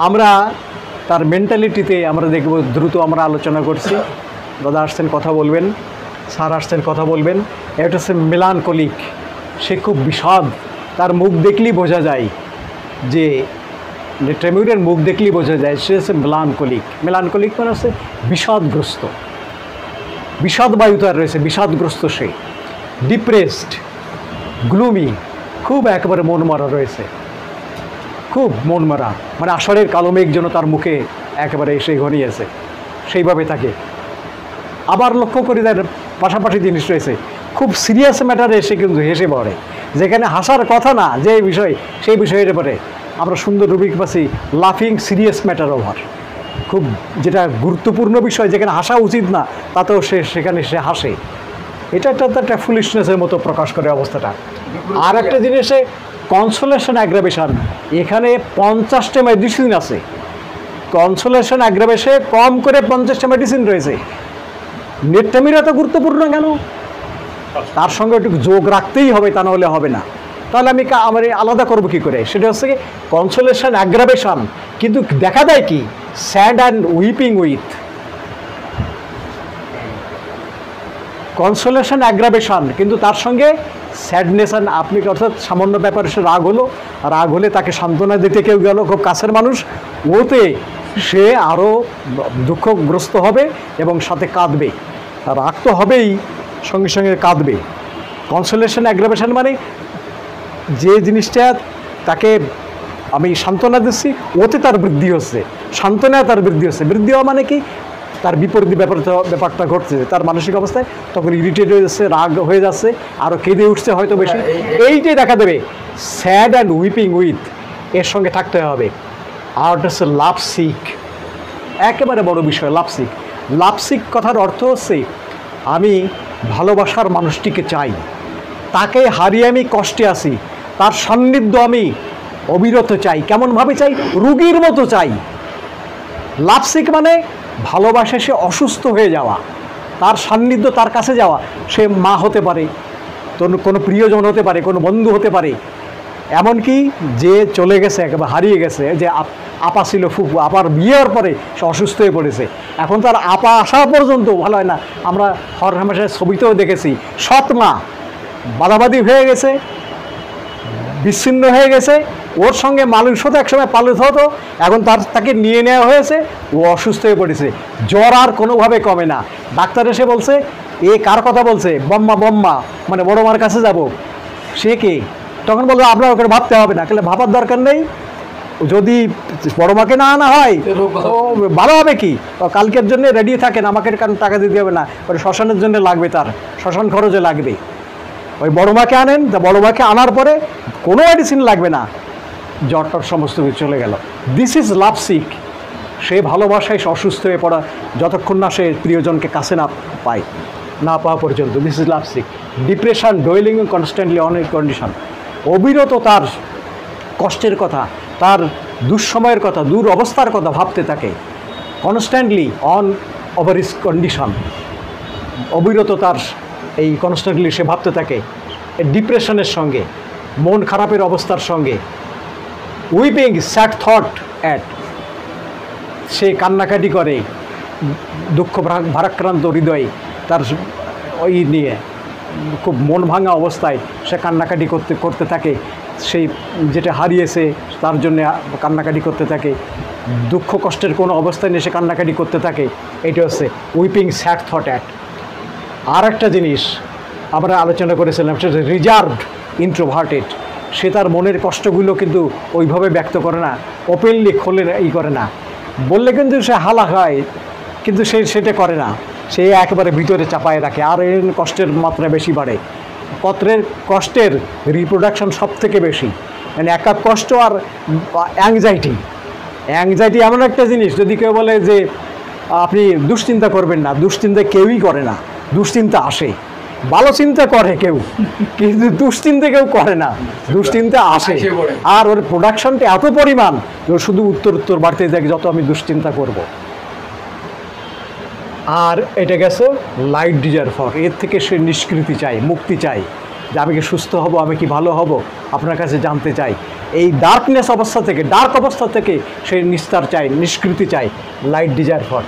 আমরা তার মেন্টালিটিতে আমরা দেখব, দ্রুত আমরা আলোচনা করছি, দাদা আসছেন কথা বলবেন, স্যার আসছেন কথা বলবেন। এটা হচ্ছে মেলানকলিক, সে খুব বিষাদ, তার মুখ দেখলেই বোঝা যায় যে ট্রেমিউরের মুখ দেখলেই বোঝা যায় সে হচ্ছে মেলানকলিক। মেলানকলিক মানে হচ্ছে বিষাদগ্রস্ত, বিষাদ বায়ু তার রয়েছে, বিষাদগ্রস্ত, সে ডিপ্রেসড, গ্লুমি, খুব একেবারে মন মারা রয়েছে, খুব মন মারা, মানে আষাঢ়ের কালো মেঘ যেন তার মুখে একেবারে এসে ঘনিয়েছে, সেইভাবে থাকে। আবার লক্ষ্য করি তার পাশাপাশি জিনিস রয়েছে, খুব সিরিয়াস ম্যাটারে এসে কিন্তু হেসে পড়ে, যেখানে হাসার কথা না যে বিষয়, সেই বিষয়ের পরে আমরা সুন্দর রুবিক পাচ্ছি, লাফিং সিরিয়াস ম্যাটার ওভার, খুব যেটা গুরুত্বপূর্ণ বিষয় যেখানে হাসা উচিত না তাতেও সেখানে সে হাসে। এটা একটা ফুলিশনেসের মতো প্রকাশ করে অবস্থাটা। আর একটা জিনিসে কনসোলেশন অ্যাগ্রাভেশন, এখানে 50টা মেডিসিন আছে, কনসোলেশন অ্যাগ্রাভেশনে কম করে 50টা মেডিসিন রয়েছে। নেট্টামিরা তো গুরুত্বপূর্ণ কেন, তার সঙ্গে একটু যোগ রাখতেই হবে, তা নাহলে হবে না। তাহলে আমার আলাদা করবো কী করে? সেটা হচ্ছে কি কনসোলেশন অ্যাগ্রাভেশন, কিন্তু দেখা দেয় কি sad and weeping with consolation aggravation, কিন্তু তার সঙ্গে স্যাডনেস অ্যান্ড, আপনি অর্থাৎ সামান্য ব্যাপারে সে রাগ হলে তাকে সান্ত্বনা দিতে কেউ গেল, খুব কাছের মানুষ, ওতে সে আরও দুঃখগ্রস্ত হবে এবং সাথে কাঁদবে, রাগ তো হবেই, সঙ্গে সঙ্গে কাঁদবে। কনসোলেশন অ্যাগ্রাভেশন মানে যে জিনিসটা তাকে আমি সান্ত্বনা দিচ্ছি ওতে তার বৃদ্ধি হচ্ছে, সান্ত্বনায় তার বৃদ্ধি হচ্ছে, বৃদ্ধি হওয়া মানে কি তার বিপরীত ব্যাপারটা ঘটছে, তার মানসিক অবস্থায় তখন ইরিটেট হয়ে যাচ্ছে, রাগ হয়ে যাচ্ছে, আরও কেঁদে উঠছে হয়তো বেশি, এইটাই দেখা দেবে স্যাড অ্যান্ড উইপিং উইথ, এর সঙ্গে থাকতে হবে। আর ওটা হচ্ছে লাভ সিক, একেবারে বড় বিষয় লাভ সিক। লাভ সিক কথার অর্থ হচ্ছে আমি ভালোবাসার মানুষটিকে চাই, তাকে হারিয়ে আমি কষ্টে আছি, তার সান্নিধ্য আমি অবিরত চাই, কেমনভাবে চাই, রোগীর মতো চাই। লাভ সিক মানে ভালোবাসে সে অসুস্থ হয়ে যাওয়া, তার সান্নিধ্য, তার কাছে যাওয়া, সে মা হতে পারে, কোনো প্রিয়জন হতে পারে, কোনো বন্ধু হতে পারে, এমনকি যে চলে গেছে একেবারে হারিয়ে গেছে, যে আপা ছিল ফুফু, আপার বিয়ের পরে সে অসুস্থ হয়ে পড়েছে, এখন তার আপা আসা পর্যন্ত ভালো হয় না। আমরা হর হামেশায় ছবিতেও দেখেছি সৎ মা বাদাবাদি হয়ে গেছে, বিচ্ছিন্ন হয়ে গেছে, ওর সঙ্গে মানুষ হতো, একসময় পালিত হতো, এখন তাকে নিয়ে নেওয়া হয়েছে, ও অসুস্থ হয়ে পড়েছে, জ্বর আর কোনোভাবে কমে না। ডাক্তার এসে বলছে এ কার কথা বলছে, বম্মা মানে বড় মার কাছে যাব, সে কে? তখন বললো আপনার ওকে ভাবতে হবে না, তাহলে ভাবার দরকার নেই, যদি বড় মাকে না আনা হয় ভালো হবে কি, কালকের জন্য রেডি থাকেন, আমাকে কারণ টাকা দিতে হবে না, ওই শ্মশানের জন্য লাগবে, তার শ্মশান খরচে লাগবে, ওই বড় মাকে আনেন, তা বড় মাকে আনার পরে কোনো মেডিসিন লাগবে না, জ্বরটার সমস্ত কিছু চলে গেল। দিস ইজ লাভ সিক, সে ভালোবাসায় সে অসুস্থ হয়ে পড়া, যতক্ষণ না সে প্রিয়জনকে কাছে না পাওয়া পর্যন্ত, this is love sick. Depression, dwelling constantly on a condition, অবিরত তার কষ্টের কথা, তার দুঃসময়ের কথা, দূর অবস্থার কথা ভাবতে থাকে, constantly on over is condition, অবিরত তার এই কনস্ট্যান্টলি সে ভাবতে থাকে ডিপ্রেশনের সঙ্গে, মন খারাপের অবস্থার সঙ্গে। উইপিং স্যাড থট অ্যাট, সে কান্নাকাটি করে, দুঃখ ভারাক্রান্ত হৃদয়ে তার ওই নিয়ে খুব মন ভাঙা অবস্থায় সে কান্নাকাটি করতে থাকে, সেই যেটা হারিয়েছে তার জন্য কান্নাকাটি করতে থাকে, দুঃখ কষ্টের কোনো অবস্থায় নিয়ে সে কান্নাকাটি করতে থাকে, এটা হচ্ছে উইপিং স্যাড থট অ্যাট। আর একটা জিনিস আমরা আলোচনা করেছিলাম, সেটা রিজার্ভড ইন্ট্রোভার্টেড, সে তার মনের কষ্টগুলো কিন্তু ওইভাবে ব্যক্ত করে না, ওপেনলি খোলে করে না, বললে কিন্তু সে হালা হয়, কিন্তু সে সেটা করে না, সে একেবারে ভিতরে চাপায় রাখে, আর এর কষ্টের মাত্রা বেশি বাড়ে। কষ্টের রিপ্রোডাকশন সব থেকে বেশি, মানে একা কষ্ট আর অ্যাংজাইটি এমন একটা জিনিস, যদি কেউ বলে যে আপনি দুশ্চিন্তা করবেন না, দুশ্চিন্তা কেউই করে না, দুশ্চিন্তা আসে, ভালো চিন্তা করে কেউ, কিন্তু দুশ্চিন্তা কেউ করে না, দুশ্চিন্তা আসে, আর ওর প্রোডাকশনটা এত পরিমাণ শুধু উত্তর বাড়তে থাকে যত আমি দুশ্চিন্তা করব। আর এটা গেছে লাইট ডিজায়ার ফর, এর থেকে সে নিষ্কৃতি চাই, মুক্তি চাই, যে আমি কি সুস্থ হব, আমি কি ভালো হব, আপনার কাছে জানতে চাই। এই ডার্কনেস অবস্থা থেকে, ডার্ক অবস্থা থেকে সে নিস্তার চায়, নিষ্কৃতি চায়, লাইট ডিজায়ার ফর।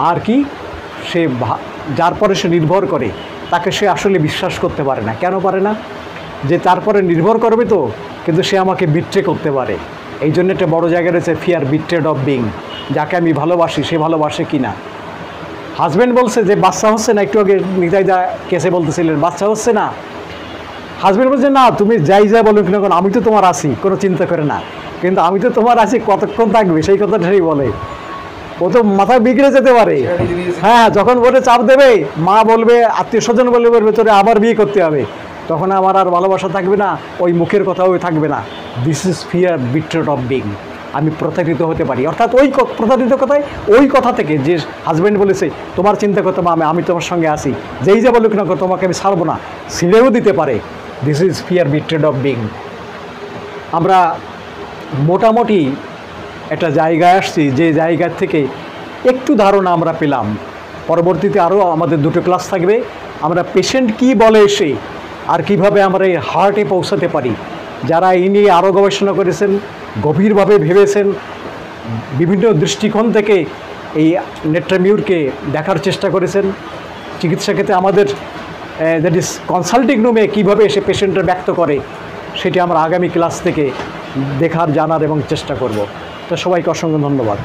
আর কি, সে যার পরে সে নির্ভর করে তাকে সে আসলে বিশ্বাস করতে পারে না। কেন পারে না? যে তারপরে নির্ভর করবে তো, কিন্তু সে আমাকে বিট্রে করতে পারে। এই জন্য একটা বড় জায়গায় রয়েছে ফিয়ার বিট্রেড অফ বিং। যাকে আমি ভালোবাসি সে ভালোবাসে কি না। হাজব্যান্ড বলছে যে বাচ্চা হচ্ছে না, একটু আগে নিতাইদা কেসে বলতেছিলেন বাচ্চা হচ্ছে না। হাজব্যান্ড বলছে না, তুমি যাই যাই বলো কিনা, আমি তো তোমার আছি, কোনো চিন্তা করে না। কিন্তু আমি তো তোমার আছি, কতক্ষণ থাকবে সেই কথাটাই বলে। ও তো মাথা বিগড়ে যেতে পারে। হ্যাঁ, যখন বলে চাপ দেবে, মা বলবে, আত্মীয় স্বজন বলবে ভেতরে আবার বিয়ে করতে হবে, তখন আমার আর ভালোবাসা থাকবে না, ওই মুখের কথাও থাকবে না। This is fear betrayed of being. আমি প্রতারিত হতে পারি। অর্থাৎ ওই প্রতারিত কথায়, ওই কথা থেকে যে হাজব্যান্ড বলেছে তোমার চিন্তা করতে আমি তোমার সঙ্গে আছি, যেই যা বলুক না তোমাকে আমি ছাড়বো না, ছিঁড়েও দিতে পারে। This is fear betrayed of being. আমরা মোটামুটি একটা জায়গায় আসছি, যে জায়গা থেকে একটু ধারণা আমরা পেলাম। পরবর্তীতে আরও আমাদের 2টো ক্লাস থাকবে। আমরা পেশেন্ট কি বলে এসে আর কিভাবে আমরা এই হার্টে পৌঁছাতে পারি, যারা এই নিয়ে আরও গবেষণা করেছেন, গভীরভাবে ভেবেছেন, বিভিন্ন দৃষ্টিকোণ থেকে এই নেট্রামিউরকে দেখার চেষ্টা করেছেন, চিকিৎসা ক্ষেত্রে আমাদের দ্যাট ইজ কনসাল্টিং রুমে কীভাবে এসে পেশেন্টরা ব্যক্ত করে, সেটি আমরা আগামী ক্লাস থেকে দেখার, জানার এবং চেষ্টা করব। তো সবাইকে অসংখ্য ধন্যবাদ।